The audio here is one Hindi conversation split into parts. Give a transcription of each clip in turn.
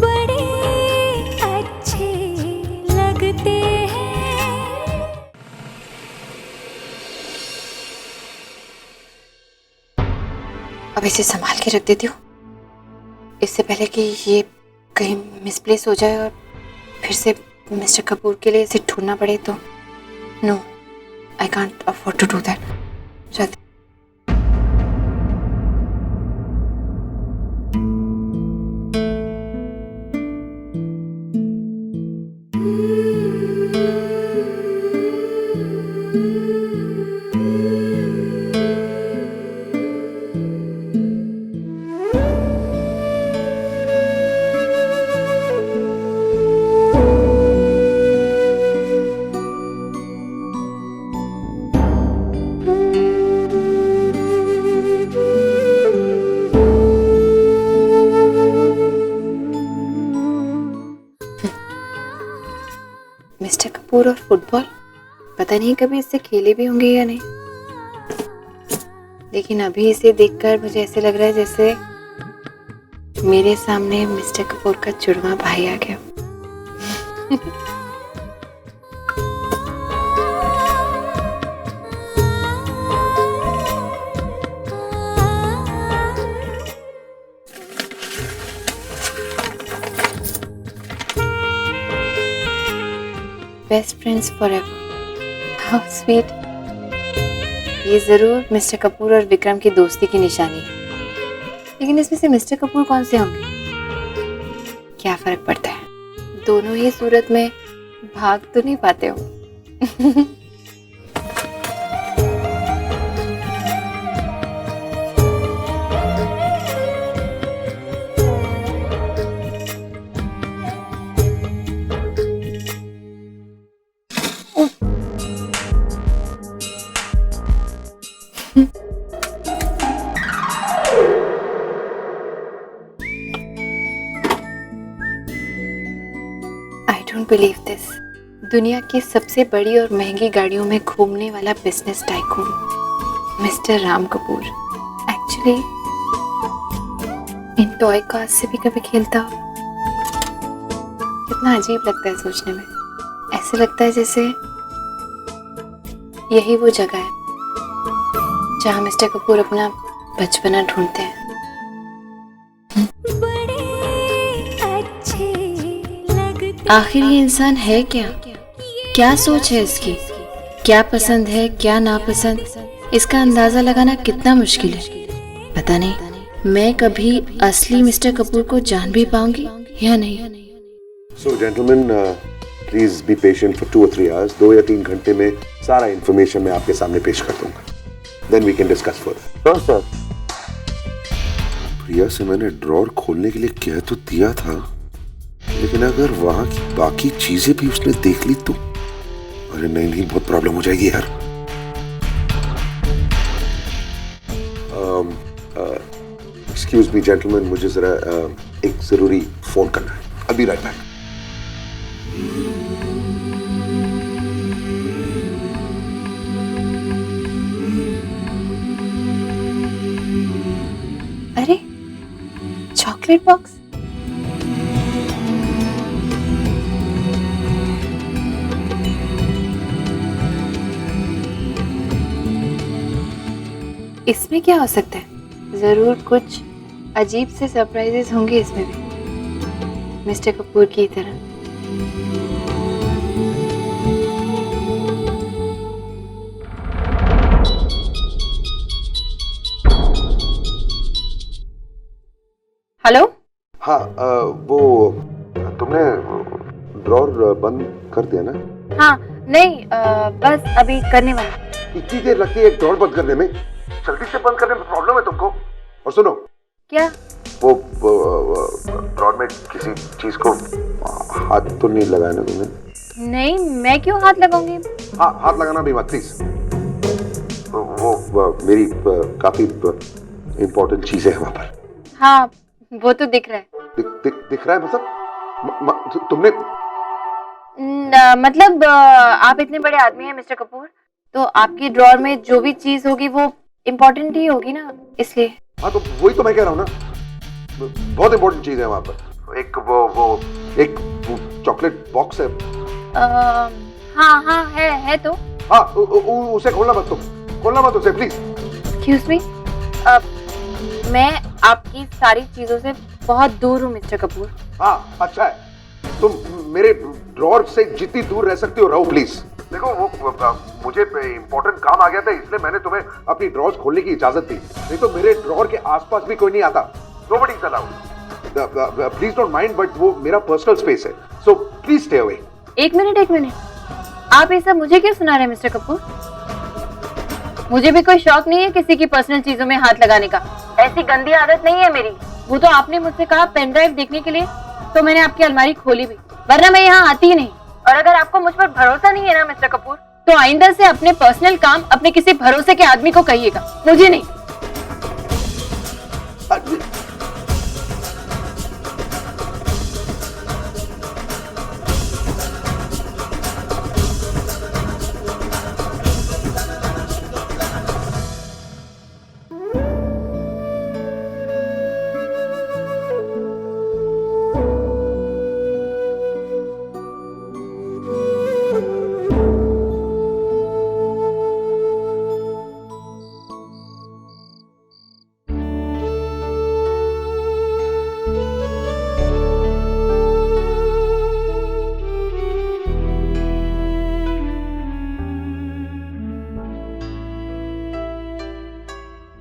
बड़े अच्छे लगते हैं। अब इसे संभाल के रख देती हूँ, इससे पहले कि ये कहीं मिसप्लेस हो जाए और फिर से मिस्टर कपूर के लिए इसे ढूंढना पड़े तो। No, I can't afford to do that. Mister Kapoor और फुटबॉल, पता नहीं कभी इससे खेले भी होंगे या नहीं, लेकिन अभी इसे देखकर मुझे ऐसे लग रहा है जैसे मेरे सामने मिस्टर कपूर का जुड़वा भाई आ गया। Best friends forever, how sweet. ये जरूर मिस्टर कपूर और विक्रम की दोस्ती की निशानी है, लेकिन इसमें से मिस्टर कपूर कौन से होंगे? क्या फर्क पड़ता है, दोनों ही सूरत में भाग तो नहीं पाते हो। I don't believe this. दुनिया की सबसे बड़ी और महंगी गाड़ियों में घूमने वाला business tycoon mister Ram Kapoor actually in toy cars से भी कभी खेलता हो। कितना अजीब लगता है सोचने में। ऐसे लगता है जैसे यही वो जगह है जहाँ मिस्टर कपूर अपना बचपना ढूंढते हैं। आखिर ये इंसान है क्या? क्या सोच है इसकी? क्या पसंद है, क्या नापसंद, इसका अंदाजा लगाना कितना मुश्किल है। पता नहीं मैं कभी असली मिस्टर कपूर को जान भी पाऊंगी या नहीं। So gentlemen, please be patient for 2 or 3 hours. 2 या 3 घंटे में सारा इंफॉर्मेशन मैं आपके सामने पेश कर दूंगा। Then we can discuss further. हाँ सर। प्रिया से मैंने ड्रॉर खोलने के लिए कह तो दिया था, लेकिन अगर वहां की बाकी चीजें भी उसने देख ली तो अरे नहीं, बहुत प्रॉब्लम हो जाएगी यार। एक्सक्यूज मी जेंटलमैन, मुझे जरा एक जरूरी फोन करना है। I'll be right back. अरे चॉकलेट बॉक्स, इसमें क्या हो सकता है? जरूर कुछ अजीब से सरप्राइजेस होंगे इसमें भी, मिस्टर कपूर की तरह। हेलो। हाँ, वो तुमने ड्रॉर बंद कर दिया ना? हाँ नहीं, बस अभी करने वाला। इतनी देर लगती है एक ड्रॉर बंद करने में? जल्दी से बंद करने में प्रॉब्लम है तुमको। और सुनो, क्या? वो ड्रॉर में किसी चीज को हाथ तो नहीं लगाया ना तुमने? नहीं, मैं क्यों हाथ लगाऊंगी? हाँ, हाथ लगाना भी मत प्लीज। वो मेरी काफी इम्पोर्टेंट चीजें हैं वहां पर। हाँ वो तो दिख रहा है। दिख रहा है मतलब? तुमने मतलब आप इतने बड़े आदमी हैं मिस्टर कपूर, तो आपकी ड्रॉर में जो भी चीज होगी वो इम्पोर्टेंट ही होगी ना, इसलिए। हाँ तो वही तो मैं कह रहा हूँ ना, बहुत इम्पोर्टेंट चीज है वहां पर। एक वो एक चॉकलेट बॉक्स है। हाँ हाँ है तो। हाँ उसे खोलना मत उसे प्लीज। एक्सक्यूज मी, मैं आपकी सारी चीजों से बहुत दूर हूँ मिस्टर कपूर। हाँ अच्छा है, तुम मेरे ड्रॉर से जितनी दूर रह सकती हो रहो प्लीज। देखो वो मुझे इम्पोर्टेंट काम आ गया था, इसलिए मैंने तुम्हें अपनी ड्रॉर्स खोलने की इजाजत दी, नहीं तो मेरे ड्रॉर के आसपास भी कोई नहीं आता। Nobody is allowed. Please don't mind, but वो मेरा पर्सनल स्पेस है, सो प्लीज स्टे अवे। एक मिनट, आप ये सब मुझे क्यों सुना रहे हैं मिस्टर कपूर? मुझे भी कोई शौक नहीं है किसी की पर्सनल चीजों में हाथ लगाने का, ऐसी गंदी आदत नहीं है मेरी। वो तो आपने मुझसे कहा पेन ड्राइव देखने के लिए, तो मैंने आपकी अलमारी खोली भी, वरना मैं यहाँ आती ही नहीं। और अगर आपको मुझ पर भरोसा नहीं है ना मिस्टर कपूर, तो आइंदा से अपने पर्सनल काम अपने किसी भरोसे के आदमी को कहिएगा, मुझे नहीं।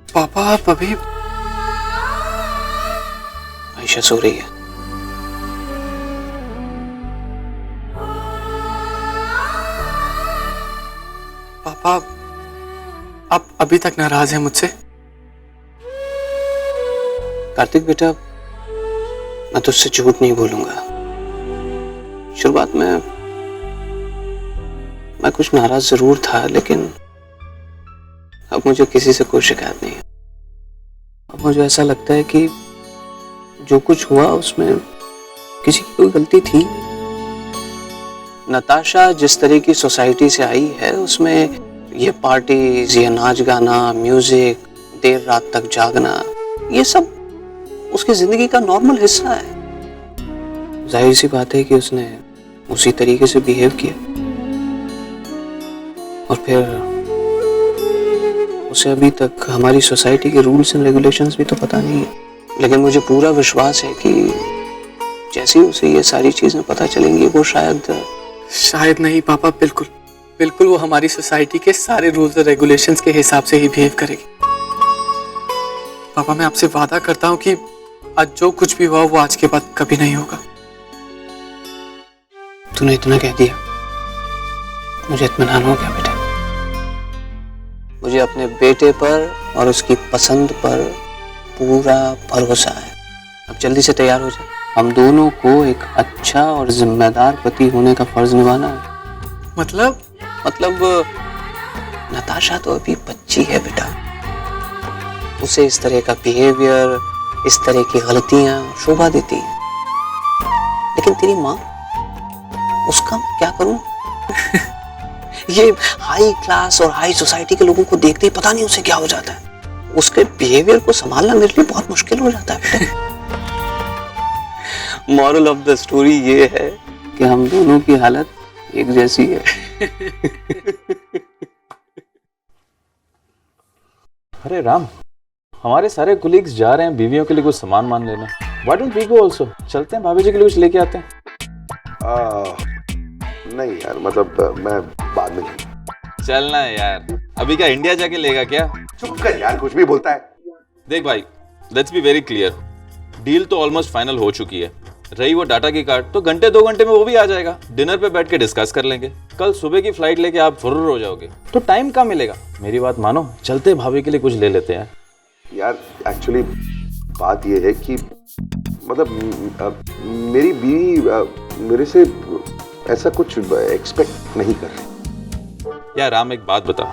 पापा आप अभी? आयशा सो रही है। पापा आप अभी तक नाराज हैं मुझसे? कार्तिक बेटा, मैं तुझसे झूठ नहीं बोलूंगा। शुरुआत में मैं कुछ नाराज जरूर था, लेकिन अब मुझे किसी से कोई शिकायत नहीं है। अब मुझे ऐसा लगता है कि जो कुछ हुआ उसमें किसी की कोई गलती थी। नताशा जिस तरह की सोसाइटी से आई है, उसमें ये पार्टीज, ये नाच गाना, म्यूजिक, देर रात तक जागना, ये सब उसकी जिंदगी का नॉर्मल हिस्सा है। जाहिर सी बात है कि उसने उसी तरीके से बिहेव किया, और फिर उसे अभी तक हमारी सोसाइटी के रूल्स एंड रेगुलेशंस भी तो पता नहीं है। लेकिन मुझे पूरा विश्वास है कि जैसे ही उसे ये सारी चीजें पता चलेंगी, वो शायद नहीं पापा, बिल्कुल वो हमारी सोसाइटी के सारे रूल्स और रेगुलेशंस के हिसाब से ही बिहेव करेगी। पापा मैं आपसे वादा करता हूँ कि आज जो कुछ भी हुआ वो आज के बाद कभी नहीं होगा। तूने इतना कह दिया, मुझे इत्मीनान हो गया बेटा। मुझे अपने बेटे पर और उसकी पसंद पर पूरा भरोसा है। अब जल्दी से तैयार हो जाए, हम दोनों को एक अच्छा और जिम्मेदार पति होने का फर्ज निभाना है। मतलब नताशा तो अभी बच्ची है बेटा, उसे इस तरह का बिहेवियर, इस तरह की गलतियां शोभा देती है। लेकिन तेरी माँ, उसका क्या करूं? ये हाई क्लास और हाई सोसाइटी के लोगों को देखते ही पता नहीं उसे क्या हो जाता है। उसके बिहेवियर को संभालना मेरे लिए बहुत मुश्किल हो जाता है बेटा। मॉरल ऑफ द स्टोरी ये है कि हम दोनों की हालत एक जैसी है। अरे राम, हमारे सारे कोलीग्स जा रहे हैं बीवियों के लिए कुछ सामान मान लेना। Why don't we go also? चलते हैं, भाभी जी के लिए कुछ लेके आते हैं। नहीं यार, मतलब मैं बाद में। चलना है यार, अभी क्या इंडिया जाके लेगा क्या? चुप कर यार, कुछ भी बोलता है। देख भाई, let's be very clear, deal तो ऑलमोस्ट फाइनल हो चुकी है। रही वो डाटा की कार्ड, तो घंटे 2 घंटे में वो भी आ जाएगा। डिनर पे बैठ के डिस्कस कर लेंगे। कल सुबह की फ्लाइट लेके आप फुर्र हो जाओगे, तो टाइम कहाँ मिलेगा? मेरी बात मानो, चलते भाभी के लिए कुछ ले लेते हैं। यार एक्चुअली बात ये है कि मतलब मेरी बीवी मेरे से ऐसा कुछ एक्सपेक्ट नहीं कर रही। यार राम, एक बात बता,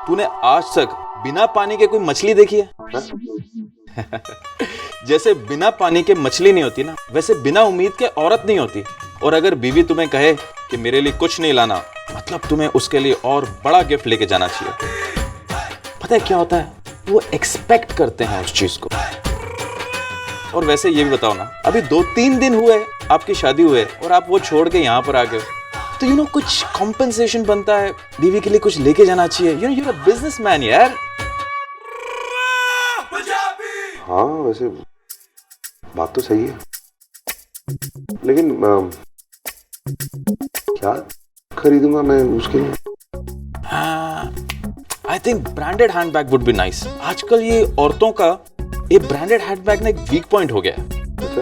तूने आज तक बिना पानी के कोई मछली देखी है? जैसे बिना पानी के मछली नहीं होती ना, वैसे बिना उम्मीद के औरत नहीं होती। और अगर बीवी तुम्हें कहे कि मेरे लिए कुछ नहीं लाना, मतलब तुम्हें उसके लिए और बड़ा गिफ्ट लेके जाना चाहिए। पता है क्या होता है? वो एक्सपेक्ट करते हैं उस चीज को। और वैसे ये भी बताओ ना, अभी 2-3 दिन हुए आपकी शादी हुए और आप वो छोड़ के यहाँ पर आ गए, तो यू नो कुछ कॉम्पेंसेशन बनता है, बीवी के लिए कुछ लेके जाना चाहिए। You know you are a businessman यार। हाँ वैसे बात तो सही है, लेकिन क्या खरीदूंगा मैं उसके लिए? I think branded handbag would be nice. आजकल ये औरतों का ये ब्रांडेड हैंडबैग ना एक वीक पॉइंट हो गया है। अच्छा,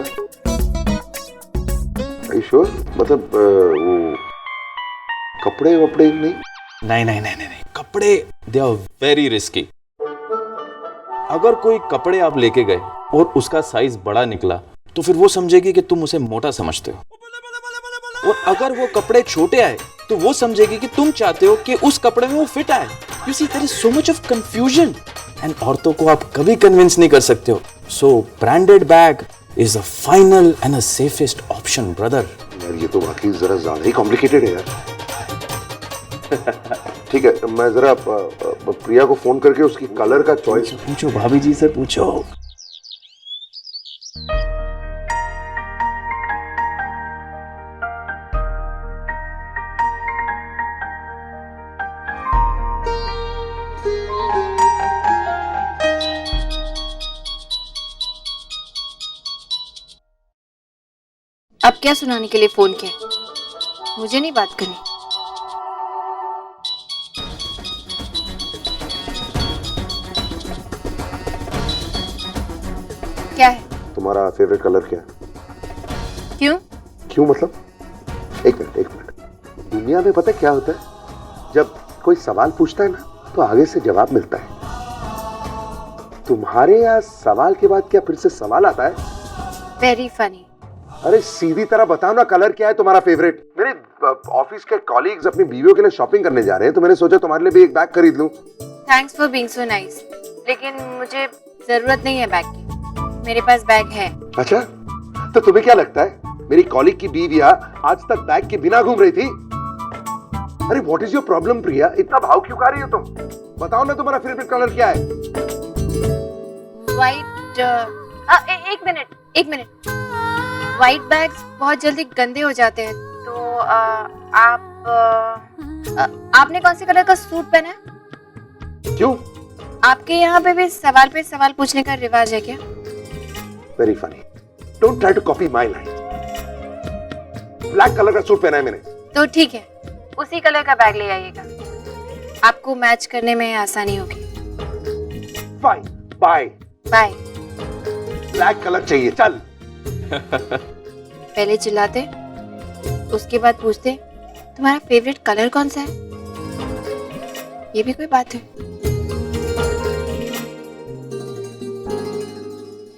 Are you sure? मतलब वो कपड़े वपड़े नहीं? नहीं, कपड़े दे आर वेरी रिस्की। अगर कोई कपड़े आप लेके गए और उसका साइज बड़ा निकला तो फिर वो समझेगी कि तुम उसे मोटा समझते हो, और अगर वो कपड़े छोटे आए तो वो समझेगी कि तुम चाहते हो कि उस कपड़े में वो फिट आए। You see there is so much of confusion and औरतों को आप कभी कन्विंस नहीं कर सकते हो। So branded bag is a final and a safest option brother. यार ये तो वाकई जरा ज्यादा ही कॉम्प्लिकेटेड है यार। ठीक है, मैं जरा प्रिया को फोन करके उसकी कलर का चॉइस पूछो, भाभी जी से पूछो। अब क्या सुनाने के लिए फोन किया? मुझे नहीं बात करनी। क्या है? तुम्हारा फेवरेट कलर क्या है? क्यों? क्यों मतलब? एक मिनट। दुनिया में पता है क्या होता है? जब कोई सवाल पूछता है ना तो आगे से जवाब मिलता है। तुम्हारे यहाँ सवाल के बाद क्या फिर से सवाल आता है? Very funny. अरे सीधी तरह बताओ ना, कलर क्या है तुम्हारा फेवरेट? मेरे ऑफिस के कॉलीग्स अपनी बीवियों के लिए शॉपिंग करने जा रहे हैं, तो मैंने सोचा तुम्हारे लिए भी एक बैग खरीद लूं। Thanks for being so nice, लेकिन मुझे जरूरत नहीं है बैग की। मेरे पास बैग है। अच्छा, तो तुम्हें क्या लगता है मेरी कॉलीग की बीवियां आज तक बैग के बिना घूम रही थी? अरे व्हाट इज योर प्रॉब्लम प्रिया? इतना भाव क्यों खा रही हो तुम? बताओ ना तुम्हारा फेवरेट कलर क्या है? व्हाइट। एक मिनट। व्हाइट बैग्स बहुत जल्दी गंदे हो जाते हैं, तो आपने कौन से कलर का सूट पहना है? क्यों? आपके यहाँ पे भी सवाल पूछने का रिवाज है क्या? Very funny. Don't try to copy my line. Black colour का सूट पहना है मैंने। तो ठीक है, उसी कलर का बैग ले आइएगा, आपको मैच करने में आसानी होगी। Fine, bye. ब्लैक कलर चाहिए, चल। पहले चिल्लाते, उसके बाद पूछते तुम्हारा फेवरेट कलर कौन सा है? ये भी कोई बात है?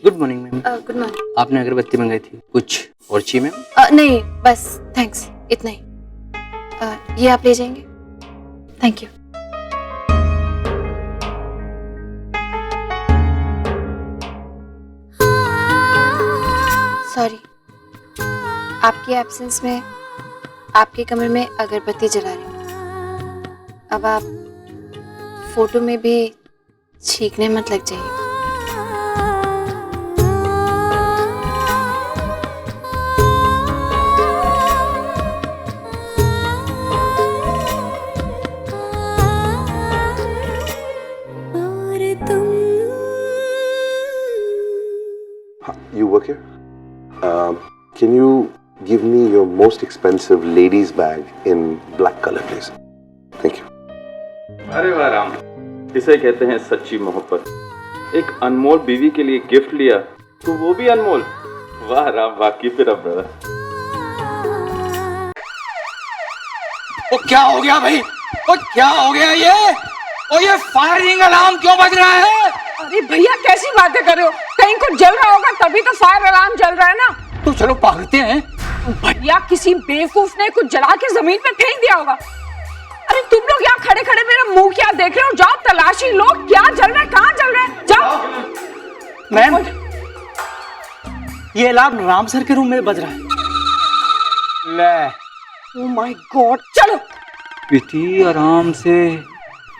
Good morning ma'am. Good morning. आपने अगरबत्ती मंगाई थी, कुछ और चाहिए मैम? नहीं बस थैंक्स, इतना ही। ये आप ले जाएंगे? Thank you. सॉरी, आपकी एब्सेंस में आपके कमरे में अगरबत्ती जला रही हूँ। अब आप फोटो में भी छींकने मत लग जाइए। You work here? Can you give me your most expensive ladies bag in black color, please? Thank you. अरे वाह राम, इसे कहते हैं सच्ची मोहब्बत। एक अनमोल बीवी के लिए गिफ्ट लिया तो वो भी अनमोल। वाह राम, वाह, कीप इट अप ब्रदर। वो क्या हो गया भाई? वो क्या हो गया ये? और ये फायरिंग अलार्म क्यों बज रहा है? अरे भैया कैसी बातें कर रहे हो? कहीं कुछ जल रहा होगा तभी तो फायर अलार्म जल रहा है ना। तो चलो भागते हैं। भैया किसी बेवकूफ ने कुछ जला के जमीन पे फेंक दिया होगा। अरे तुम लोग यहाँ खड़े खड़े मेरा मुंह क्या देख रहे हो? जाओ तलाशी लो, क्या जल रहा है, कहाँ जल रहा है, जाओ। मैम, ये अलार्म राम सर के रूम में बज रहा है। ले, ओह माय गॉड, चलो। प्रीति आराम से,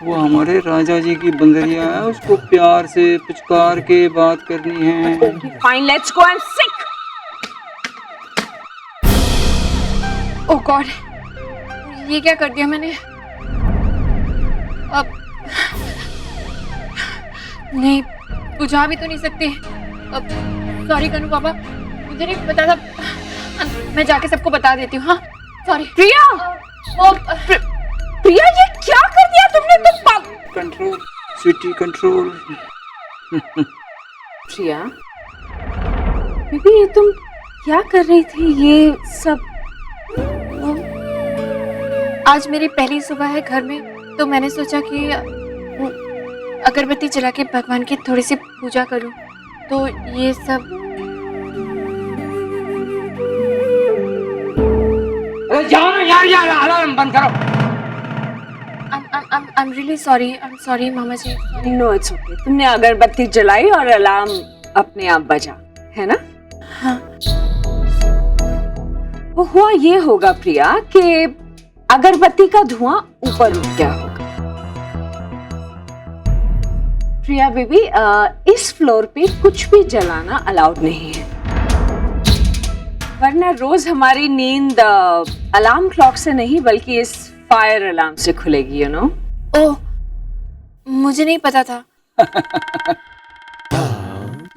वो हमारे राजा जी की बंदरिया है, उसको प्यार से पुचकार के बात करनी है। Fine, let's go and sick. Oh God, ये क्या कर दिया मैंने? अब नहीं, बुझा भी तो नहीं सकती। अब सॉरी कनु पापा, मुझे नहीं पता था। मैं जाके सबको बता देती हूँ। हाँ सॉरी। प्रिया, प्रिया ये क्या कर दिया तुमने? तुम कंट्रोल स्वीटी, कंट्रोल। प्रिया बेबी, ये तुम क्या कर रही थी? ये सब आज मेरी पहली सुबह है घर में, तो मैंने सोचा कि अगरबत्ती जला के भगवान की थोड़ी सी पूजा करूं। तो ये सब। अरे जाओ ना यार, अलार्म बंद करो। I'm really sorry. I'm sorry मामा जी। No it's okay. तुमने अगरबत्ती जलाई और अलार्म अपने आप बजा, है ना? हाँ। वो हुआ ये होगा प्रिया कि अगरबत्ती का धुआं ऊपर उठ गया होगा। प्रिया बेबी, इस फ्लोर पे कुछ भी जलाना अलाउड नहीं है, वरना रोज हमारी नींद अलार्म क्लॉक से नहीं बल्कि इस फायर अलार्म से खुलेगी, यू नो। ओह, मुझे नहीं पता था।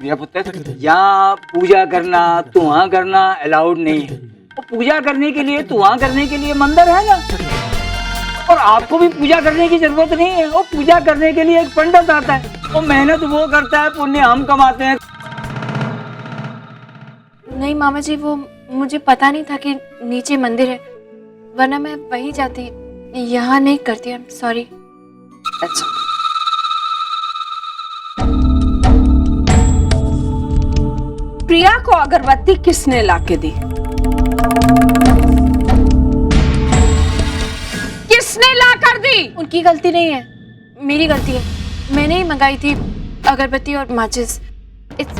मेरा पुत्र, यहाँ पूजा करना, धुआं करना अलाउड नहीं है। तो पूजा करने के लिए, धुआं करने के लिए मंदिर है ना, और आपको भी पूजा करने की जरूरत नहीं है। वो पूजा करने के लिए एक पंडित आता है, वो मेहनत वो करता है, पुण्य हम कमाते हैं। नहीं मामा जी, वो मुझे पता नहीं था कि नीचे मंदिर है, वरना मैं वहीं जाती। यहाँ नहीं करती। I am sorry. अच्छा, प्रिया को अगरबत्ती किसने लाके दी? किसने ला कर दी? उनकी गलती नहीं है, मेरी गलती है। मैंने ही मंगाई थी अगरबत्ती और माचिस। It's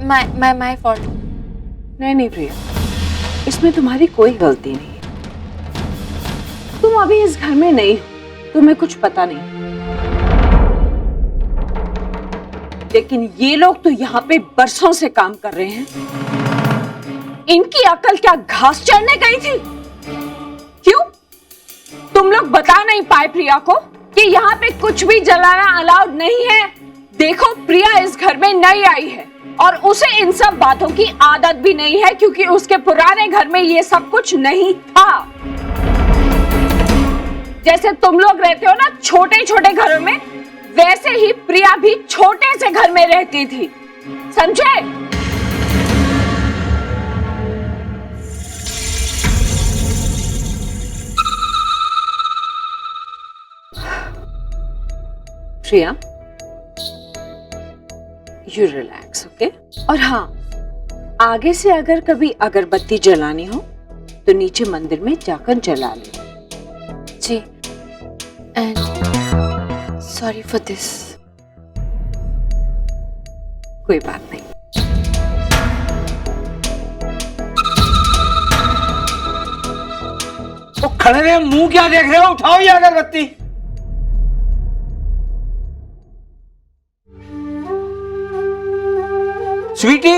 my fault. नहीं प्रिया, इसमें तुम्हारी कोई गलती नहीं है। तुम अभी इस घर में नहीं हो, तुम्हें कुछ पता नहीं, लेकिन ये लोग तो यहाँ पे बरसों से काम कर रहे हैं। इनकी अकल क्या घास चढ़ने गई थी? क्यों तुम लोग बता नहीं पाए प्रिया को कि यहाँ पे कुछ भी जलाना अलाउड नहीं है? देखो, प्रिया इस घर में नई आई है और उसे इन सब बातों की आदत भी नहीं है, क्योंकि उसके पुराने घर में ये सब कुछ नहीं था। जैसे तुम लोग रहते हो ना छोटे छोटे घरों में, वैसे ही प्रिया भी छोटे से घर में रहती थी, समझे? प्रिया, यू रिलैक्स, ओके? और हाँ, आगे से अगर कभी अगरबत्ती जलानी हो तो नीचे मंदिर में जाकर जला ले। जी, एंड सॉरी फॉर दिस। कोई बात नहीं। तो खड़े रहे, मुंह क्या देख रहे हो? उठाओ ये अगरबत्ती। स्वीटी,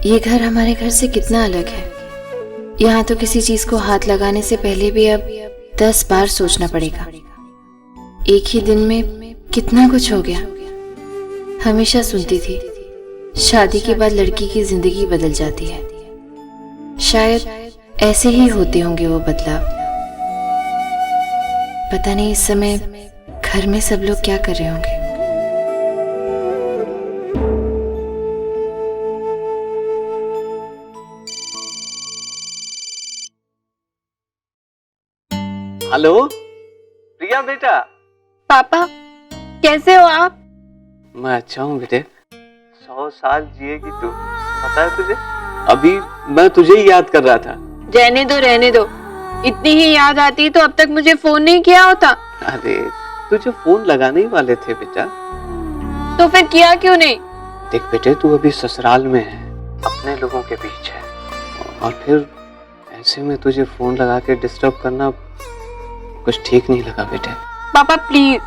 ये घर हमारे घर से कितना अलग है। यहाँ तो किसी चीज को हाथ लगाने से पहले भी अब 10 बार सोचना पड़ेगा। एक ही दिन में कितना कुछ हो गया। हमेशा सुनती थी, शादी के बाद लड़की की जिंदगी बदल जाती है। शायद ऐसे ही होते होंगे वो बदलाव। पता नहीं इस समय घर में सब लोग क्या कर रहे होंगे। हेलो प्रिया बेटा। पापा, कैसे हो आप? मैं अच्छा हूँ बेटे। 100 साल जिएगी तू, पता है तुझे? अभी मैं तुझे ही याद कर रहा था। रहने दो रहने दो, इतनी ही याद आती तो अब तक मुझे फोन नहीं किया होता। अरे तुझे फोन लगाने ही वाले थे बेटा। तो फिर किया क्यों नहीं? देख बेटे, तू अभी ससुराल में है, अपने लोगों के बीच है, और फिर ऐसे में तुझे फोन लगा के डिस्टर्ब करना कुछ ठीक नहीं लगा बेटे। पापा प्लीज,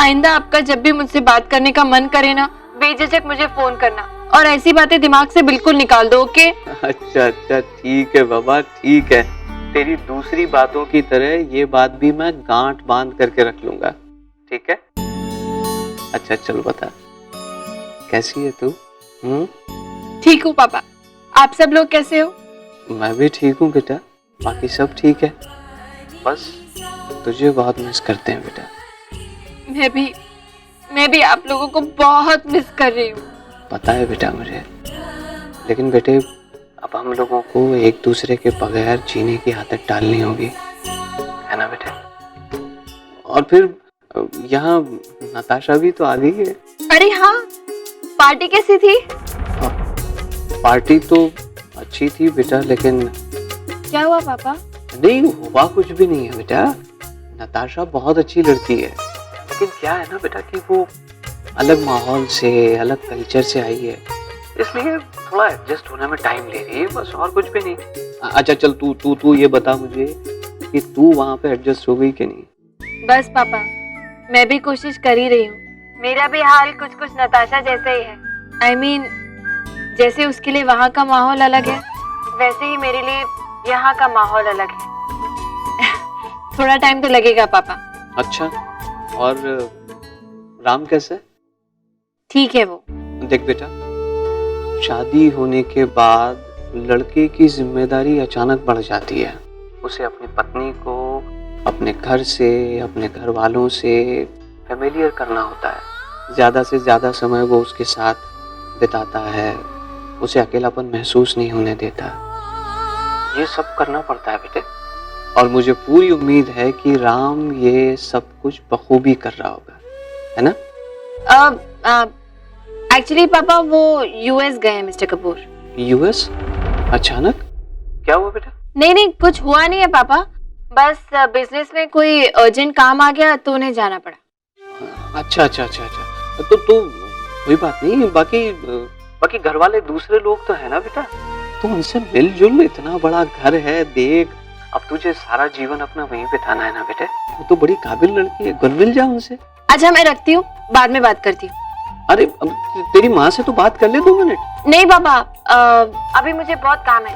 आइंदा आपका जब भी मुझसे बात करने का मन करे ना, बेझिझक मुझे फोन करना, और ऐसी बातें दिमाग से बिल्कुल निकाल दो, ओके? अच्छा अच्छा ठीक है बाबा, ठीक है। तेरी दूसरी बातों की तरह ये बात भी मैं गांठ बांध करके रख लूंगा, ठीक है? अच्छा चल बता, कैसी है तू? ठीक हूँ पापा, आप सब लोग कैसे हो? मैं भी ठीक हूँ बेटा, बाकी सब ठीक है, बस तुझे बहुत मिस करते हैं बेटा। मैं भी आप लोगों को बहुत मिस कर रही हूँ। पता है बेटा मुझे, लेकिन बेटे अब हम लोगों को एक दूसरे के बगैर जीने की आदत डालनी होगी, है ना बेटे? और फिर यहाँ नताशा भी तो आ गई है। अरे हाँ, पार्टी कैसी थी? पार्टी तो अच्छी थी बेटा, लेकिन क्या हुआ पापा? नहीं हुआ कुछ भी नहीं है बेटा। नताशा बहुत अच्छी लड़की है, लेकिन क्या है ना बेटा कि वो अलग माहौल से, अलग कल्चर से आई है, इसलिए थोड़ा एडजस्ट होने में टाइम ले रही है, बस और कुछ भी नहीं। अच्छा चल तू ये बता मुझे कि तू वहाँ पे एडजस्ट हो गई कि नहीं? बस पापा, मैं भी कोशिश कर ही रही हूँ। मेरा भी हाल कुछ कुछ नताशा जैसा ही है। I mean, जैसे उसके लिए वहाँ का माहौल अलग है, वैसे ही मेरे लिए यहाँ का माहौल अलग है। थोड़ा टाइम तो लगेगा पापा। अच्छा, और राम कैसे? ठीक है वो। देख बेटा, शादी होने के बाद लड़के की जिम्मेदारी अचानक बढ़ जाती है। उसे अपनी पत्नी को अपने घर से, अपने घर वालों से फेमिलियर करना होता है। ज़्यादा से ज़्यादा समय वो उसके साथ बिताता है, उसे अकेलापन महसूस नहीं होने देता। ये सब करना पड़ता है बेटे, और मुझे पूरी उम्मीद है कि राम ये सब कुछ बखूबी कर रहा होगा, है ना? एक्चुअली पापा वो यूएस गए हैं मिस्टर कपूर। यूएस? अचानक? क्या हुआ बेटा? नहीं कुछ हुआ नहीं है पापा, बस बिजनेस में कोई अर्जेंट काम आ गया तो उन्हें जाना पड़ा। अच्छा, तो कोई बात नहीं। बाकी घर वाले दूसरे लोग तो है ना बेटा, तू उनसे मिलजुल, इतना बड़ा घर है, देख अब तुझे सारा जीवन अपना वहीं बिताना है ना बेटे। वो तो बड़ी काबिल लड़की है, घुल मिल जा उनसे। अच्छा मैं रखती हूँ, बाद में बात करती हूँ। अरे तेरी माँ से तो बात कर ले 2 मिनट। नहीं पापा, अभी मुझे बहुत काम है,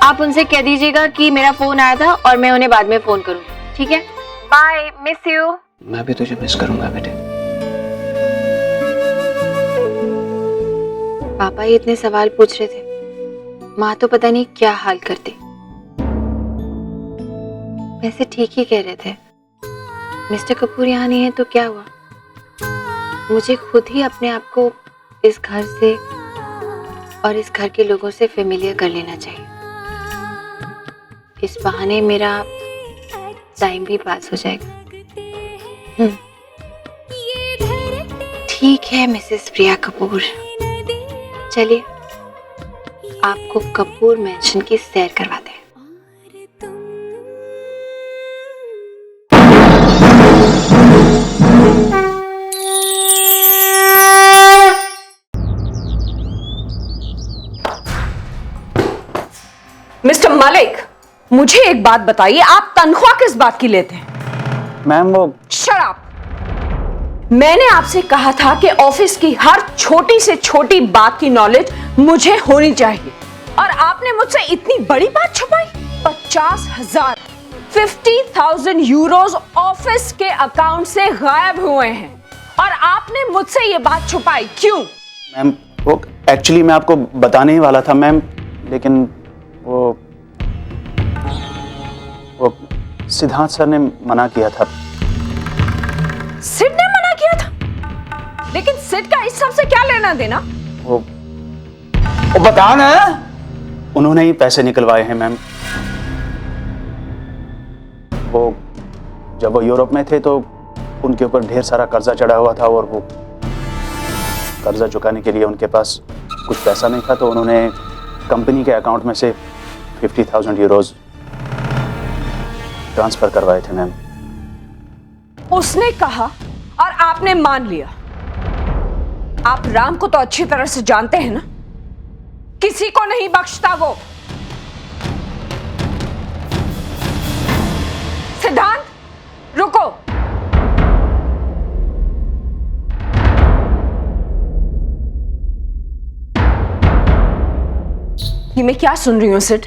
आप उनसे कह दीजिएगा कि मेरा फोन आया था और मैं उन्हें बाद में फोन करूँगी, ठीक है? Bye, miss you. मैं भी तुझे मिस करूंगा बेटे। पापा ये इतने सवाल पूछ रहे थे, माँ तो पता नहीं क्या हाल करती। वैसे ठीक ही कह रहे थे, मिस्टर कपूर यहाँ नहीं है तो क्या हुआ? मुझे खुद ही अपने आप को इस घर से और इस घर के लोगों से फेमिलियर कर लेना चाहिए। इस बहाने मेरा टाइम भी पास हो जाएगा। ठीक है मिसेस प्रिया कपूर, चलिए आपको कपूर मैंशन की सैर करवाते हैं। मिस्टर मलिक, मुझे एक बात बताइए, आप तनख्वाह किस बात की लेते हैं? मैम वो शट अप! मैंने आपसे कहा था कि ऑफिस की हर छोटी से छोटी बात की नॉलेज मुझे होनी चाहिए, और आपने मुझसे इतनी बड़ी बात छुपाई। 50,000 50,000 यूरोज ऑफिस के अकाउंट से गायब हुए हैं, और आपने मुझसे ये बात छुपाई क्यों? मैम वो एक्चुअली मैं आपको बताने ही वाला था मैम, लेकिन वो सिद्धार्थ सर ने मना किया था। सिड ने मना किया था? लेकिन सिड का इस सब से क्या लेना देना? वो बता ना, उन्होंने ही पैसे निकलवाए हैं मैम। वो जब वो यूरोप में थे तो उनके ऊपर ढेर सारा कर्जा चढ़ा हुआ था, और वो कर्जा चुकाने के लिए उनके पास कुछ पैसा नहीं था, तो उन्होंने कंपनी के अकाउंट में से 50,000 यूरोज ट्रांसफर करवाए थे मैम। उसने कहा और आपने मान लिया। आप राम को तो अच्छी तरह से जानते हैं ना, किसी को नहीं बख्शता वो। सिद्धांत, रुको। ये मैं क्या सुन रही हूं सिड?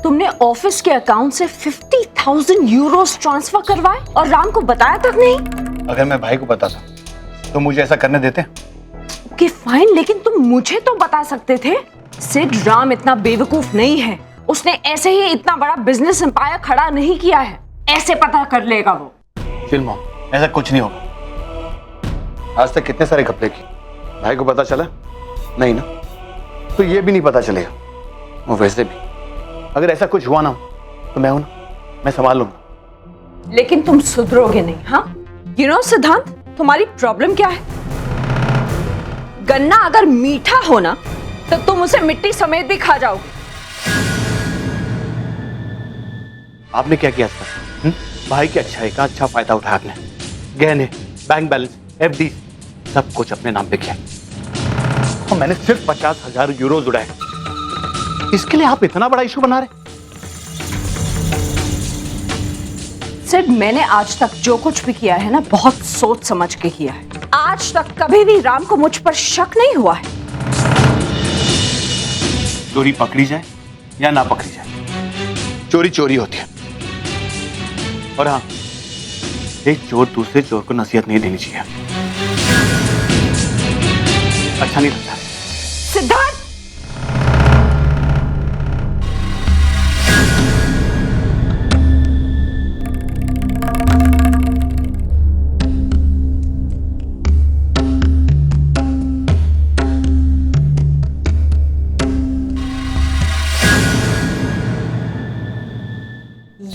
तुमने ऑफिस के अकाउंट से 50,000 यूरोस ट्रांसफर करवाए और राम को बताया तक नहीं? अगर मैं भाई को बताता तो मुझे ऐसा करने देते? ओके फाइन, लेकिन तुम मुझे तो बता सकते थे। सिड, राम इतना बेवकूफ नहीं है। उसने ऐसे ही इतना बड़ा बिजनेस एम्पायर खड़ा नहीं किया है। ऐसे पता कर लेगा वो। चिल मॉम, ऐसा कुछ नहीं होगा। आज तक कितने सारे घपले की, भाई को पता चला नहीं ना, तो ये भी नहीं पता चलेगा। और वैसे भी अगर ऐसा कुछ हुआ ना तो मैं हूं ना, मैं संभाल लूंगा। लेकिन तुम सुधरोगे नहीं। हाँ, यू नो सिद्धांत, तुम्हारी प्रॉब्लम क्या है? गन्ना अगर मीठा हो ना तो तुम उसे मिट्टी समेत भी खा जाओगे। आपने क्या किया था? भाई की अच्छाई का अच्छा फायदा उठाया आपने। गहने, बैंक बैलेंस, एफडी सब कुछ अपने नाम पे किया और मैंने सिर्फ 50,000 यूरो उड़ाए। इसके लिए आप इतना बड़ा इशू बना रहे? सिर्फ मैंने आज तक जो कुछ भी किया है ना, बहुत सोच समझ के किया है। आज तक कभी भी राम को मुझ पर शक नहीं हुआ है। चोरी पकड़ी जाए या ना पकड़ी जाए, चोरी चोरी होती है। और हाँ, एक चोर दूसरे चोर को नसीहत नहीं देनी चाहिए, अच्छा नहीं लगता। सिद्धार्थ,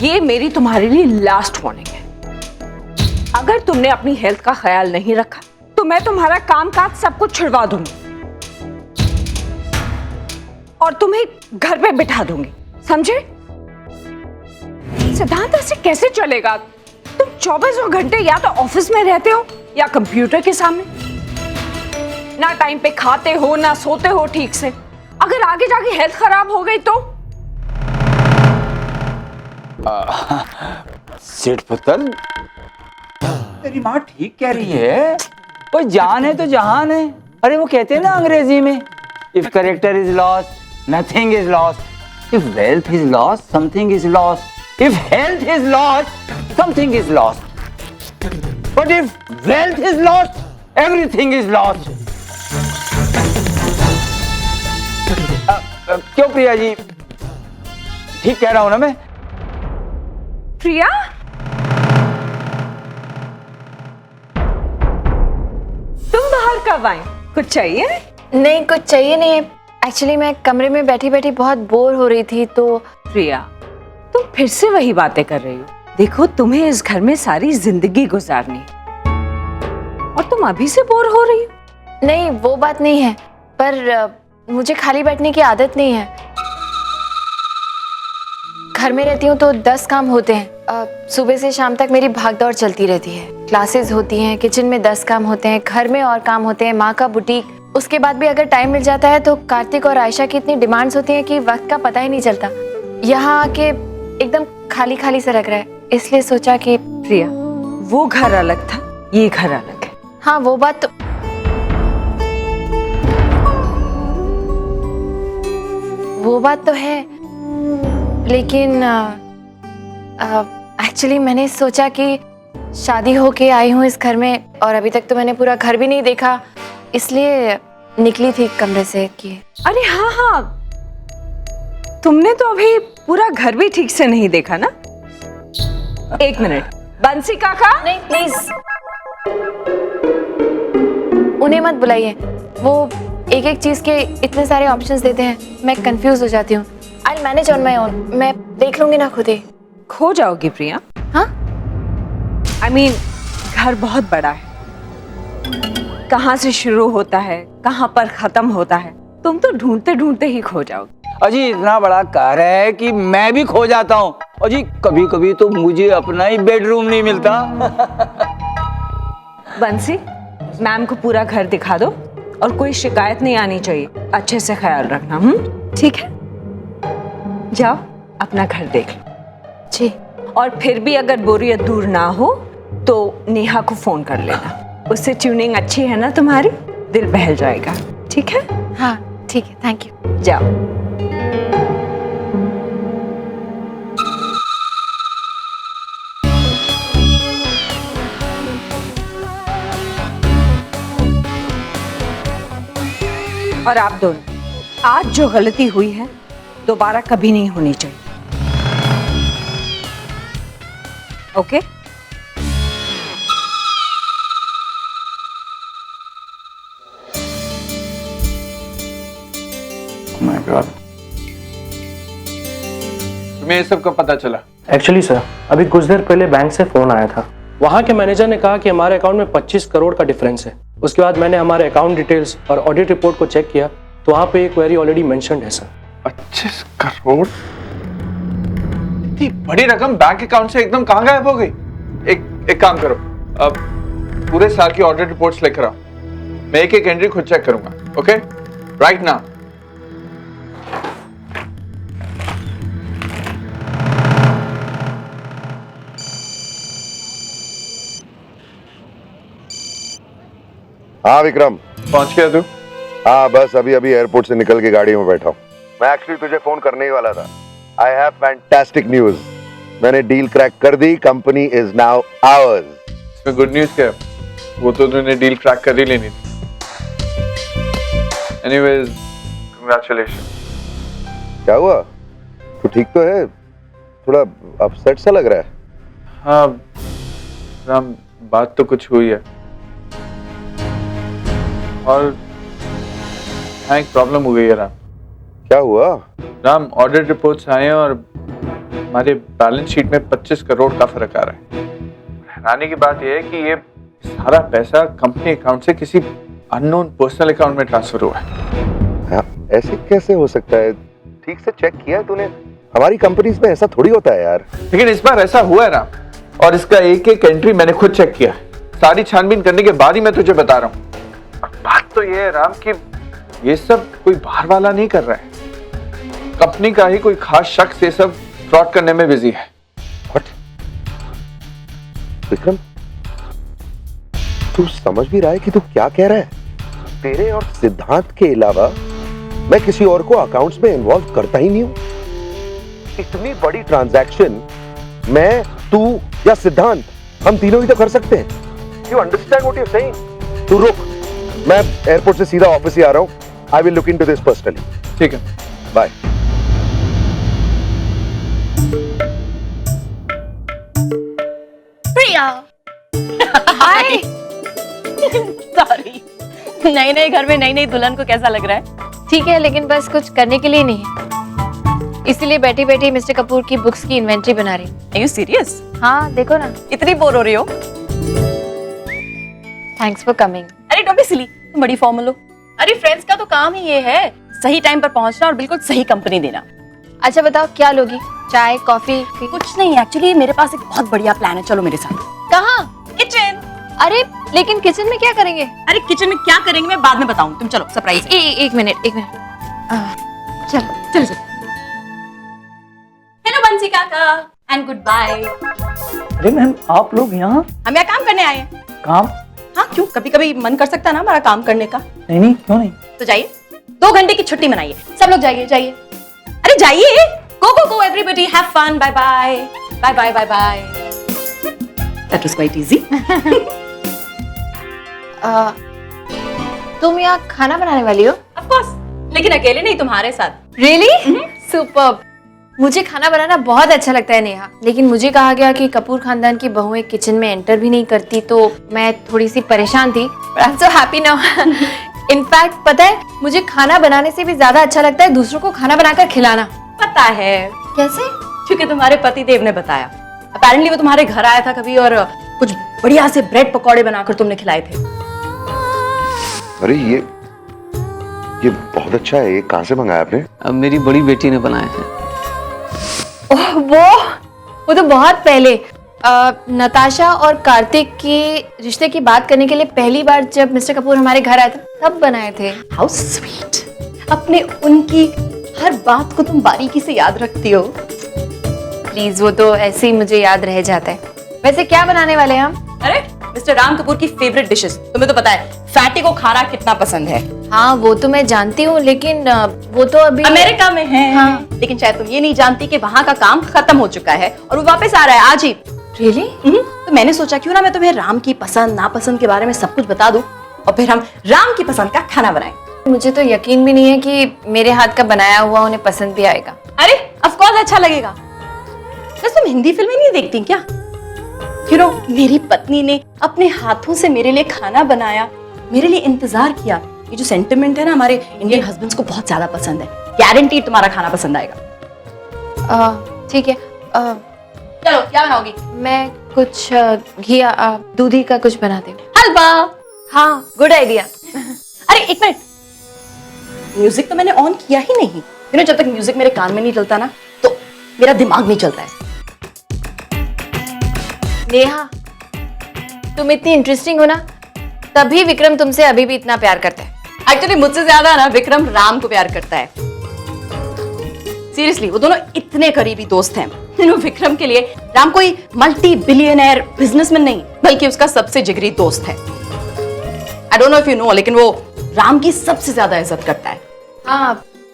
ये मेरी तुम्हारे लिए लास्ट वार्निंग है। अगर तुमने अपनी हेल्थ का ख्याल नहीं रखा तो मैं तुम्हारा कामकाज सब कुछ छुड़वा दूंगी और तुम्हें घर पे बिठा दूंगी, समझे? सिद्धांत, ऐसे कैसे चलेगा? तुम 24 घंटे या तो ऑफिस में रहते हो या कंप्यूटर के सामने। ना टाइम पे खाते हो ना सोते हो ठीक से। अगर आगे जाके हेल्थ खराब हो गई तो? सेठ पुतल, तेरी माँ ठीक कह रही है। कोई जान है तो जहान है। अरे वो कहते हैं ना अंग्रेजी में, if character is lost nothing is lost, if wealth is lost something is lost, if health is lost something is lost, but if wealth is lost everything is lost. क्यों प्रिया जी, ठीक कह रहा हूं ना मैं? प्रिया, तुम बाहर कब आए? कुछ चाहिए? नहीं, कुछ चाहिए नहीं है। एक्चुअली मैं कमरे में बैठी बैठी बहुत बोर हो रही थी तो। प्रिया, तुम फिर से वही बातें कर रही हो। देखो, तुम्हें इस घर में सारी जिंदगी गुजारनी है और तुम अभी से बोर हो रही हो। नहीं, वो बात नहीं है, पर मुझे खाली बैठने की आदत नहीं है। घर में रहती हूँ तो 10 काम होते हैं। सुबह से शाम तक मेरी भागदौड़ चलती रहती है। क्लासेस होती हैं, किचन में 10 काम होते हैं, घर में और काम होते हैं, माँ का बुटीक। उसके बाद भी अगर टाइम मिल जाता है तो कार्तिक और आयशा की इतनी डिमांड्स होती हैं कि वक्त का पता ही नहीं चलता। यहाँ आके एकदम खाली खाली सा लग रहा है, इसलिए सोचा कि। प्रिया, वो घर अलग था, ये घर अलग है। हाँ, वो बात तो है, लेकिन एक्चुअली मैंने सोचा कि शादी होके आई हूँ इस घर में और अभी तक तो मैंने पूरा घर भी नहीं देखा, इसलिए निकली थी कमरे से कि। अरे हाँ, तुमने तो अभी पूरा घर भी ठीक से नहीं देखा ना। एक मिनट, बंसी काका। नहीं प्लीज, उन्हें मत बुलाइए। वो एक एक चीज के इतने सारे ऑप्शंस देते हैं, मैं कंफ्यूज हो जाती हूँ। I manage on my own, मैं देख लूंगी ना खुद ही। खो जाओगी प्रिया। हाँ, I mean, घर बहुत बड़ा है, कहाँ से शुरू होता है कहाँ पर खत्म होता है, तुम तो ढूंढते ढूंढते ही खो जाओगे। अजी इतना बड़ा घर है कि मैं भी खो जाता हूँ और जी कभी कभी तो मुझे अपना ही बेडरूम नहीं मिलता। बंसी, मैम को पूरा घर दिखा दो और कोई शिकायत नहीं आनी चाहिए। अच्छे से ख्याल रखना। ठीक है, जाओ अपना घर देख लो। जी। और फिर भी अगर बोरियत दूर ना हो तो नेहा को फोन कर लेना। उससे ट्यूनिंग अच्छी है ना तुम्हारी, दिल बहल जाएगा। ठीक है? हाँ ठीक है, थैंक यू। जाओ। और आप दोनों, आज जो गलती हुई है दोबारा कभी नहीं होनी चाहिए। ओके? माय गॉड, तुम्हें ये सब कब पता चला? एक्चुअली सर, अभी कुछ देर पहले बैंक से फोन आया था। वहाँ के मैनेजर ने कहा कि हमारे अकाउंट में 25 करोड़ का डिफरेंस है। उसके बाद मैंने हमारे अकाउंट डिटेल्स और ऑडिट रिपोर्ट को चेक किया तो वहाँ पे एक क्वेरी ऑलरेडी मेंशन्ड है सर। 25 करोड़? इतनी बड़ी रकम बैंक अकाउंट से एकदम कहाँ गायब हो गई? एक काम करो, अब पूरे साल की ऑडिट रिपोर्ट्स लेकर आओ। मैं एक एक एंट्री खुद चेक करूंगा। Okay, right now. हाँ विक्रम, पहुंच गया तू? हाँ बस अभी अभी एयरपोर्ट से निकल के गाड़ी में बैठा हूँ। मैं एक्चुअली तुझे फोन करने ही वाला था। I have fantastic news. मैंने डील क्रैक कर दी। Company is now ours. इसमें गुड न्यूज क्या है? वो तो तूने डील क्रैक कर ही लेनी थी। Anyways, congratulation. क्या हुआ? तू ठीक तो है? थोड़ा अपसेट सा लग रहा है। हाँ राम, बात तो कुछ हुई है और हाँ, एक प्रॉब्लम हो गई है राम। क्या हुआ? राम, ऑडिट रिपोर्ट्स आए हैं और हमारे बैलेंस शीट में 25 करोड़ का फर्क आ रहा है। हैरानी की बात यह है कि ये सारा पैसा कंपनी अकाउंट से किसी अननोन पर्सनल अकाउंट में ट्रांसफर हुआ है। हाँ, ऐसे कैसे हो सकता है? ठीक से चेक किया है तूने? हमारी कंपनीज में ऐसा थोड़ी होता है यार। लेकिन इस बार ऐसा हुआ है राम, और इसका एक एक एंट्री मैंने खुद चेक किया। सारी छानबीन करने के बाद ही मैं तुझे बता रहा हूँ। बात तो ये है राम कि ये सब कोई बाहर वाला नहीं कर रहा है। कंपनी का ही कोई खास शख्स ये सब फ्रॉड करने में बिजी है। What? विक्रम, तू समझ भी रहा है कि तू क्या कह रहा है? तेरे और सिद्धांत के अलावा मैं किसी और को अकाउंट्स में इन्वॉल्व करता ही नहीं हूं। इतनी बड़ी ट्रांजैक्शन मैं, तू या सिद्धांत, हम तीनों ही तो कर सकते हैं। You understand what you are saying? तू रुक, मैं एयरपोर्ट से सीधा ऑफिस ही आ रहा हूं। I will look into this personally. ठीक है, बाय। प्रिया, हाय। सॉरी, नए नए घर में नई नई दुल्हन को कैसा लग रहा है? ठीक है, लेकिन बस कुछ करने के लिए नहीं है, इसीलिए बैठी बैठी मिस्टर कपूर की बुक्स की इन्वेंटरी बना रही हूँ। Are you serious? हाँ देखो ना। इतनी बोर हो रही हो? Thanks for coming. अरे डोंट बी सिली, तुम बड़ी फॉर्मल हो। अरे फ्रेंड्स का तो काम ही ये है, सही टाइम पर पहुंचना और बिल्कुल सही कंपनी देना। अच्छा बताओ क्या लोगी? चाय, कॉफी? कुछ नहीं, एक्चुअली मेरे पास एक बहुत बढ़िया प्लान है। चलो मेरे साथ। कहाँ? किचन। अरे लेकिन किचन में क्या करेंगे? अरे किचन में क्या करेंगे मैं बाद में बताऊं, तुम चलो, सरप्राइज है। एक मिनट। चलो चलो चलो। हेलो बंसी काका एंड गुड बाय। अरे मैम, आप लोग यहाँ? हम यहाँ काम करने आए हैं। काम? हाँ क्यों, कभी कभी मन कर सकता है ना हमारा काम करने का। नहीं नहीं, क्यों नहीं? तो जाइए, 2 घंटे की छुट्टी मनाइए। सब लोग जाइए जाइए। अरे जाइए, go go go everybody, have fun, bye bye bye bye bye bye. That was quite easy. तुम यहाँ खाना बनाने वाली हो? ऑफ कोर्स, लेकिन अकेले नहीं, तुम्हारे साथ। रियली? सुपर्ब। मुझे खाना बनाना बहुत अच्छा लगता है नेहा, लेकिन मुझे कहा गया कि कपूर खानदान की बहुएं किचन में एंटर भी नहीं करती, तो मैं थोड़ी सी परेशान थी। I am so happy now. In fact पता है, मुझे खाना बनाने से भी ज्यादा अच्छा लगता है दूसरों को खाना बनाकर खिलाना। पता है कैसे? क्योंकि तुम्हारे पति देव ने बताया। अपेरेंटली वो तुम्हारे घर आया था कभी और कुछ बढ़िया से ब्रेड पकौड़े बनाकर तुमने खिलाए थे। अरे ये बहुत अच्छा है। ये कहाँ से मंगाया आपने? अब मेरी बड़ी बेटी ने बनाए हैं। वो वो तो बहुत पहले नताशा और कार्तिक के रिश्ते की बात करने के लिए पहली बार जब मिस्टर कपूर हमारे घर आए थे तब बनाए थे। हाउ स्वीट, अपने उनकी हर बात को तुम बारीकी से याद रखती हो। प्लीज, वो तो ऐसे ही मुझे याद रह जाता है। वैसे क्या बनाने वाले हैं हम? अरे मिस्टर राम कपूर की फेवरेट डिशेस, तुम्हें तो पता है फैटी को खाना कितना पसंद है। हाँ वो तो मैं जानती हूँ, लेकिन वो तो अभी अमेरिका में है। हाँ। लेकिन शायद तुम ये नहीं जानती कि वहाँ का काम खत्म हो चुका है और वो वापस आ रहा है आज ही। रियली? तो मैंने सोचा क्यों ना मैं तुम्हें राम की पसंद नापसंद के बारे में सब कुछ बता दूं और फिर हम राम की पसंद का खाना बनाएं। मुझे तो यकीन भी नहीं है कि मेरे हाथ का बनाया हुआ उन्हें पसंद भी आएगा। अरे ऑफ कोर्स अच्छा लगेगा। बस तुम हिंदी फिल्में नहीं देखती क्या? यू नो, मेरी पत्नी ने अपने हाथों से मेरे लिए खाना बनाया, मेरे लिए इंतजार किया। ये जो सेंटिमेंट है ना, हमारे इंडियन हस्बैंड्स को बहुत ज्यादा पसंद है। गारंटी तुम्हारा खाना पसंद आएगा। ठीक है। चलो क्या बनाओगी? मैं कुछ घी दूधी का कुछ बनाती हूँ। हलवा। हाँ, गुड आइडिया। अरे एक मिनट, म्यूजिक तो मैंने ऑन किया ही नहीं। यू नो, जब तक म्यूजिक मेरे कान में नहीं चलता ना तो मेरा दिमाग नहीं चलता है। नेहा, तुम इतनी इंटरेस्टिंग हो ना, तभी विक्रम तुमसे अभी भी इतना प्यार करता है। एक्चुअली मुझसे ज्यादा ना विक्रम राम को प्यार करता है। सीरियसली, वो दोनों इतने करीबी दोस्त हैं। यू नो, विक्रम के लिए राम कोई मल्टी बिलियनर बिजनेसमैन नहीं, बल्कि उसका सबसे जिगरी दोस्त है। I don't know if you know, लेकिन वो राम की सबसे ज्यादा इज्जत करता है। हाँ,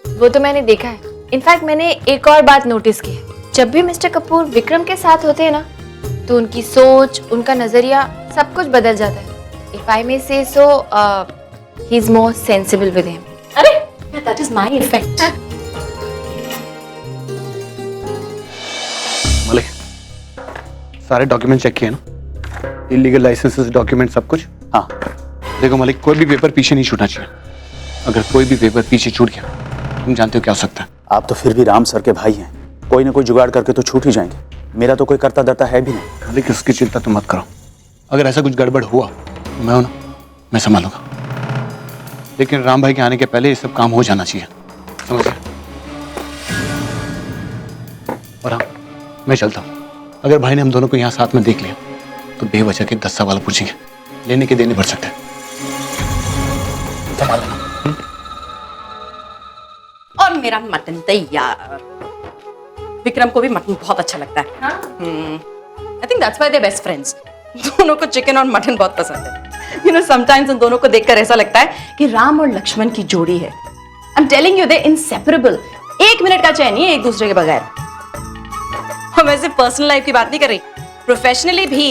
वो तो मैंने देखा है। इनफैक्ट मैंने एक और बात नोटिस की है, जब भी मिस्टर कपूर विक्रम के साथ होते हैं ना, तो उनकी सोच, उनका नजरिया सब कुछ बदल जाता है। If I may say so, he is more sensible with him. अरे that is my effect. Malik, सारे डॉक्यूमेंट चेक किए ना? इलीगल लाइसेंसेस, डॉक्यूमेंट, सब कुछ? हाँ। देखो मलिक, कोई भी पेपर पीछे नहीं छूटना चाहिए। अगर कोई भी पेपर पीछे छूट गया, तुम जानते हो क्या हो सकता है। आप तो फिर भी राम सर के भाई हैं, कोई ना कोई जुगाड़ करके तो छूट ही जाएंगे। मेरा तो कोई करता धरता है भी नहीं। मलिक, इसकी चिंता तुम मत करो। अगर ऐसा कुछ गड़बड़ हुआ, मैं हूं ना, मैं संभालूंगा। लेकिन राम भाई के आने के पहले ये सब काम हो जाना चाहिए, समझ गए? और हाँ, मैं चलता हूँ। अगर भाई ने हम दोनों को यहाँ साथ में देख लिया तो बेवजह के 10 सवाल पूछेंगे, लेने के देने बढ़ सकते हैं। संभाल लेना। और मेरा मटन तैयार। विक्रम को भी मटन बहुत अच्छा लगता है। I think that's why they best friends. दोनों को चिकन और मटन बहुत पसंद है। यू नो, समटाइम्स उन दोनों को देखकर ऐसा लगता है कि राम और लक्ष्मण की जोड़ी है। I am telling you, they inseparable. एक मिनट का चैन नहीं है एक दूसरे के बगैर। और वैसे पर्सनल लाइफ की बात नहीं कर रही, प्रोफेशनली भी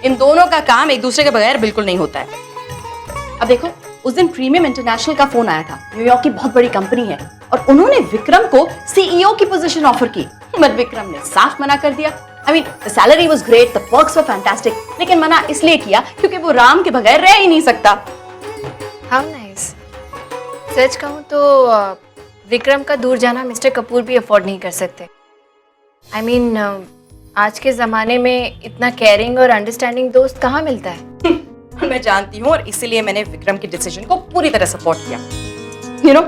इन दोनों का काम एक दूसरे के बगैर बिल्कुल नहीं होता है। अब देखो, उस दिन प्रीमियम इंटरनेशनल का फोन आया था। न्यूयॉर्क की बहुत बड़ी कंपनी है और उन्होंने विक्रम को सीईओ की पोजीशन ऑफर की, बट विक्रम ने साफ मना कर दिया। I mean, the salary was great, the perks were fantastic, लेकिन मना इसलिए किया क्योंकि वो राम के बगैर रह ही नहीं सकता। How nice. सच कहूँ तो विक्रम का दूर जाना मिस्टर कपूर भी अफोर्ड नहीं कर सकते। I mean, आज के जमाने में इतना केयरिंग और अंडरस्टैंडिंग दोस्त कहाँ मिलता है? मैं जानती हूँ, और इसीलिए मैंने विक्रम के डिसीजन को पूरी तरह सपोर्ट किया। यू नो,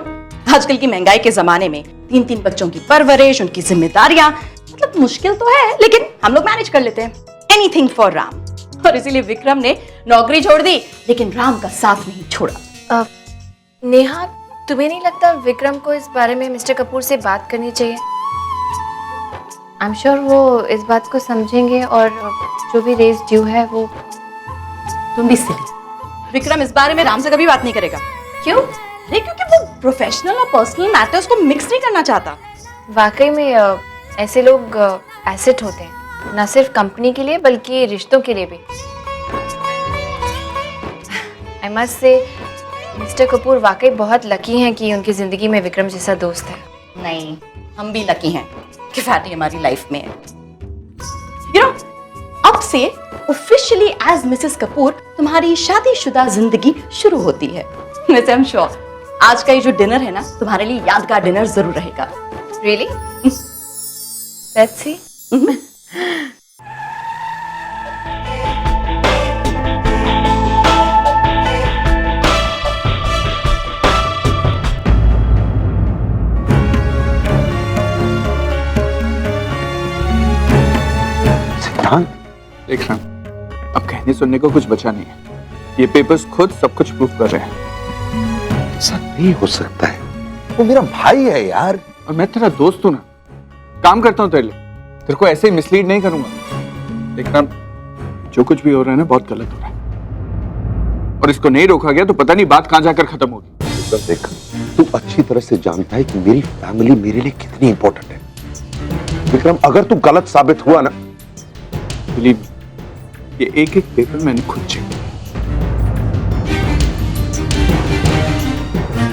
आजकल की महंगाई के जमाने में 3-3 बच्चों की परवरिश, उनकी जिम्मेदारियां, मतलब मुश्किल तो है, लेकिन हम लोग मैनेज कर लेते हैं। Anything for Ram. और इसीलिए विक्रम ने नौकरी छोड़ दी, लेकिन राम का साथ नहीं छोड़ा। नेहा, तुम्हें नहीं लगता विक्रम को इस बारे में मिस्टर कपूर से बात करनी चाहिए? आई एम श्योर वो इस बात को समझेंगे और जो भी रेस ड्यू है वो। तुम भी सिली। विक्रम इस बारे में राम से कभी बात नहीं करेगा। क्यों? नहीं, क्योंकि वो प्रोफेशनल और पर्सनल मैटर्स को मिक्स नहीं करना चाहता। वाकई में ऐसे लोग एसेट होते हैं, न सिर्फ कंपनी के लिए बल्कि रिश्तों के लिए भी। I must say mister Kapoor वाकई बहुत लकी हैं कि उनकी जिंदगी में विक्रम जैसा दोस्त है। नहीं, हम भी लकी हैं कि फैटी हमारी लाइफ में है। यू नो, अब से ऑफिशियली एज मिसेस कपूर तुम्हारी शादीशुदा जिंदगी शुरू होती है। वैसे आई एम श्योर आज का ये जो डिनर है ना, तुम्हारे लिए यादगार डिनर जरूर रहेगा। रियली? Let's see. सिद्धांत, देख रहा हूं, अब कहने सुनने को कुछ बचा नहीं है। ये पेपर्स खुद सब कुछ प्रूफ कर रहे हैं। ऐसा नहीं हो सकता है, वो मेरा भाई है यार। और मैं तेरा दोस्त हूं ना, काम करता हूं तेरे लिए, तेरे को ऐसे ही मिसलीड नहीं करूंगा। देखना, जो कुछ भी हो रहा है ना, बहुत गलत हो रहा है, और इसको नहीं रोका गया तो पता नहीं बात कहां जाकर खत्म होगी। देख, तू अच्छी तरह से जानता है कि मेरी फैमिली मेरे लिए कितनी इंपॉर्टेंट है। विक्रम, अगर तू गलत साबित हुआ ना, बिलीव मी, ये एक एक पेपर मैंने खुद चेक किया।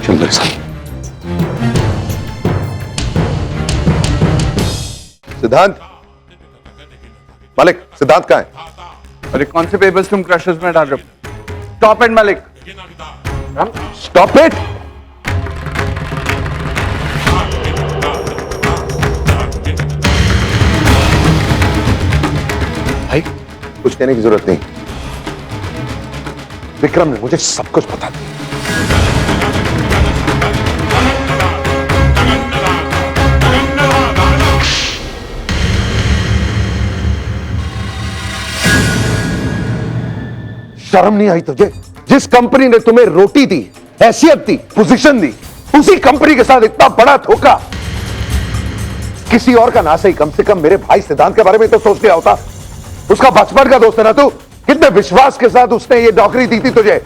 चल मेरे साथ। सिद्धांत, मालिक, सिद्धांत कहाँ है? अरे कौन से पेपर्स तुम क्रशर्स में डाल रहे हो? स्टॉप इट मालिक, स्टॉप इट। भाई, कुछ कहने की जरूरत नहीं, विक्रम ने मुझे सब कुछ बता दिया। शर्म नहीं आई तुझे? जिस कंपनी ने तुम्हें रोटी दी, हैसियत दी, पोजीशन दी, उसी कंपनी के साथ इतना बड़ा धोखा। किसी और का ना सही, कम से कम मेरे भाई सिद्धांत के बारे में तो सोच लिया होता। उसका बचपन का दोस्त है ना तू। कितने विश्वास के साथ उसने ये नौकरी दी थी तुझे,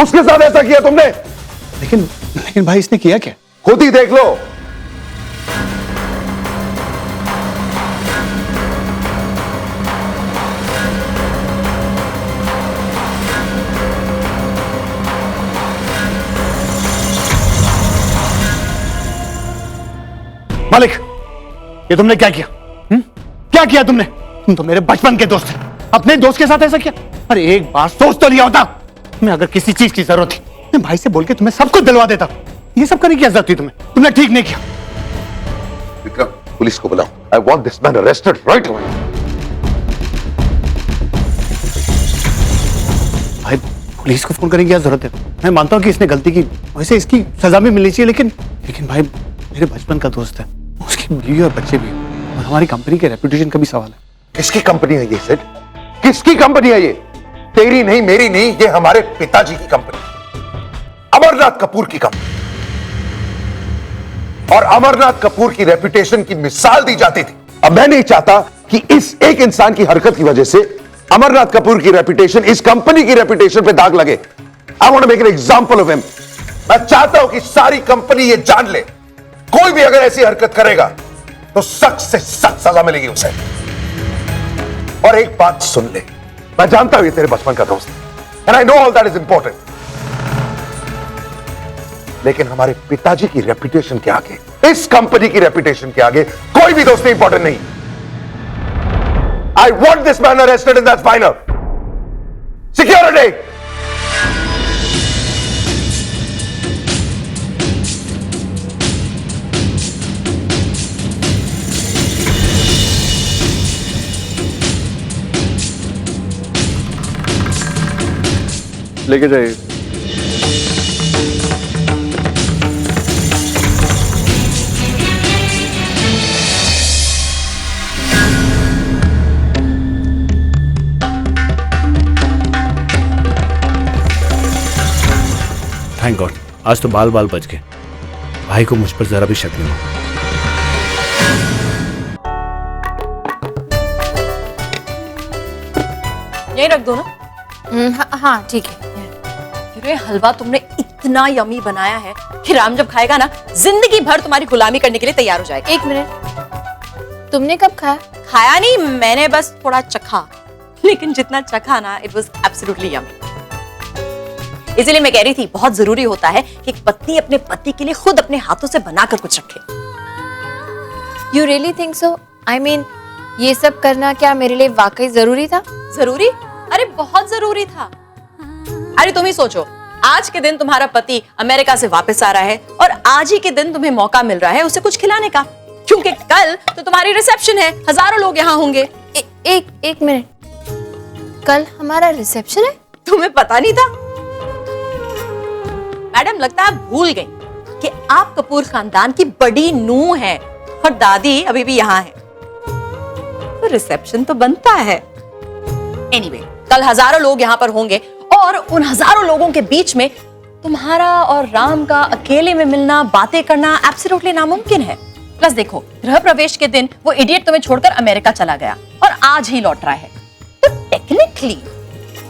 उसके साथ ऐसा किया तुमने। लेकिन भाई, इसने किया क्या? खुद ही देख लो। मालिक, ये तुमने क्या किया? क्या किया तुमने? तुम तो मेरे बचपन के दोस्त थे, अपने दोस्त के साथ ऐसा किया? अरे एक बार सोच तो लिया होता। मैं अगर किसी चीज की जरूरत थी, मैं भाई से बोल के तुम्हें सब कुछ दिलवा देता। ये सब करने की जरूरत थी तुम्हें, तुमने ठीक नहीं किया। विक्रम, पुलिस को बुलाओ। I want this man arrested right away. भाई, पुलिस को फोन करने की क्या जरूरत है? मैं मानता हूँ कि इसने गलती की, वैसे इसकी सजा भी मिलनी चाहिए, लेकिन भाई मेरे बचपन का दोस्त है, उसकी बीवी और बच्चे भी, और हमारी कंपनी के रेपुटेशन का भी सवाल है। किसकी कंपनी है ये सेठ? किसकी कंपनी है ये? तेरी नहीं, मेरी नहीं, ये हमारे पिताजी की कंपनी, अमरनाथ कपूर की कंपनी। और अमरनाथ कपूर की रेपुटेशन की मिसाल दी जाती थी। अब मैं नहीं चाहता कि इस एक इंसान की हरकत की वजह से अमरनाथ कपूर की रेपुटेशन, इस कंपनी की रेपुटेशन पे दाग लगे। I want to make an example of him. मैं चाहता हूं कि सारी कंपनी ये जान ले, कोई भी अगर ऐसी हरकत करेगा तो सख्त से सख्त सजा मिलेगी उसे। और एक बात सुन ले, मैं जानता हूं ये तेरे बचपन का दोस्त है, and I know all that is important, लेकिन हमारे पिताजी की रेपुटेशन के आगे, इस कंपनी की रेपुटेशन के आगे कोई भी दोस्ती इंपॉर्टेंट नहीं। I want this man arrested in that final. Security. लेके जाइए। थैंक गॉड, आज तो बाल बाल बच गए। भाई को मुझ पर जरा भी शक नहीं हुआ। यही रख दो ना। हाँ ठीक है। ये हलवा तुमने इतना यमी बनाया है कि राम जब खाएगा ना, जिंदगी भर तुम्हारी गुलामी करने के लिए तैयार हो जाएगा। एक मिनट, तुमने कब खाया? खाया नहीं, मैंने बस थोड़ा चखा, लेकिन जितना चखा ना, इट वाज एब्सोल्युटली यमी। इसलिए मैं कह रही थी, बहुत जरूरी होता है कि एक पत्नी अपने पति के लिए खुद अपने हाथों से बनाकर कुछ रखे। You really think so? I mean, ये सब करना क्या मेरे लिए वाकई जरूरी था? जरूरी? अरे बहुत जरूरी था। अरे तुम ही सोचो, आज के दिन तुम्हारा पति अमेरिका से वापस आ रहा है और आज ही के दिन तुम्हें मौका मिल रहा है उसे कुछ खिलाने का, क्योंकि कल तो तुम्हारी रिसेप्शन है, हजारों लोग यहाँ होंगे। एक मिनट, कल हमारा रिसेप्शन है? तुम्हें पता नहीं था? मैडम, लगता है भूल गई कि आप कपूर खानदान की बड़ी नूह हैं और दादी अभी भी यहाँ है, तो रिसेप्शन तो बनता है। एनीवे, कल हजारों लोग यहाँ पर होंगे और उन हजारों लोगों के बीच में तुम्हारा और राम का अकेले में मिलना, बातें करना एब्सोल्युटली नामुमकिन है। प्लस देखो, गृह प्रवेश के दिन वो इडियट तुम्हें छोड़कर अमेरिका चला गया और आज ही लौट रहा है, तो टेक्निकली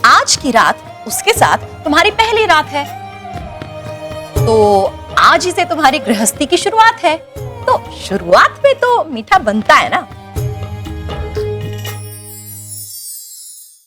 आज की रात उसके साथ तुम्हारी पहली रात है, तो आज ही से तुम्हारी गृहस्थी की शुरुआत है। तो शुरुआत में तो मीठा बनता है ना।